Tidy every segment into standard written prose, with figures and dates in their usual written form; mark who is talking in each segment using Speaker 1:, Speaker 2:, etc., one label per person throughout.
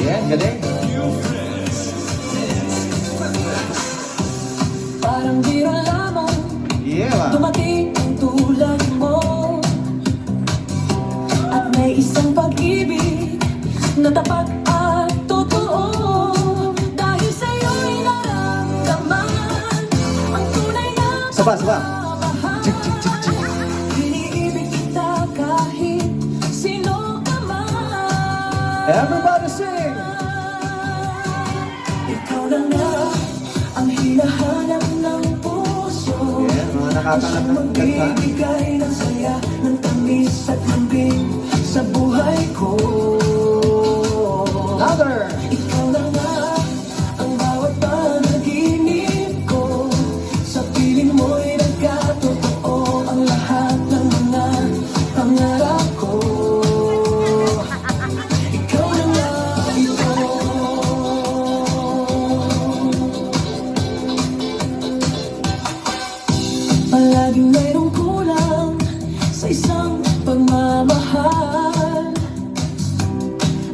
Speaker 1: Yeah, galing.
Speaker 2: Parang biro lamang
Speaker 1: Yeah.
Speaker 2: dumating ang tulad mo. At may isang pag-ibig na tapat at totoo. Dahil sa'yo'y naramdaman ang tunay na
Speaker 1: Saba.
Speaker 2: pagmamahal.
Speaker 1: Chik, chik, chik, chik.
Speaker 2: Iniibig kita kahit sino ka man.
Speaker 1: Everybody sing!
Speaker 2: Ikaw na nga ang hinahanap ng puso.
Speaker 1: Yeah, mga nakakanap ng kanta.
Speaker 2: Magbibigay ng saya, ng tamis at lambing sa buhay ko.
Speaker 1: Louder!
Speaker 2: Ikaw na nga ang bawat panaginip ko. Sa piling mo'y nagkatotoo ang lahat ng mga pangarap ko. Ikaw na nga ito. Palaging mayroong kulang sa isang pagmamahal.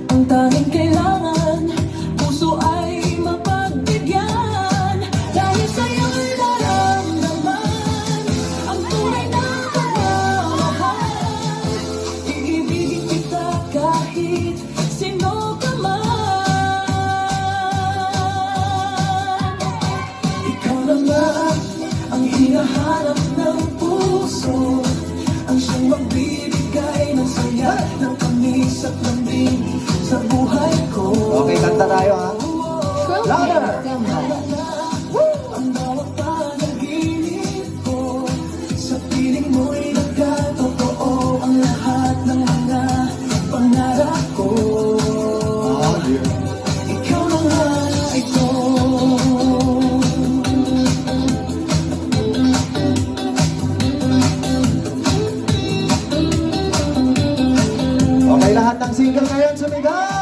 Speaker 2: Ang tanging kailangan, puso ay mapagbigyan. Dahil sa'yo'y naramdaman ang tunay na pagmamahal. Iibigin kita kahit sino ka man. Ikaw na nga ang hinahanap ng puso, ang siyang magbibigay ng saya, ng tamis at lambing sa buhay ko.
Speaker 1: Okay, kanta tayo ha. Louder!
Speaker 2: Ang bawat panaginip ko, sa piling mo'y nagkatotoo ang lahat ng mga pangarap ko.
Speaker 1: Oh, dear.
Speaker 2: Ikaw na nga ito.
Speaker 1: Okay, lahat ng single ngayon sumigaw!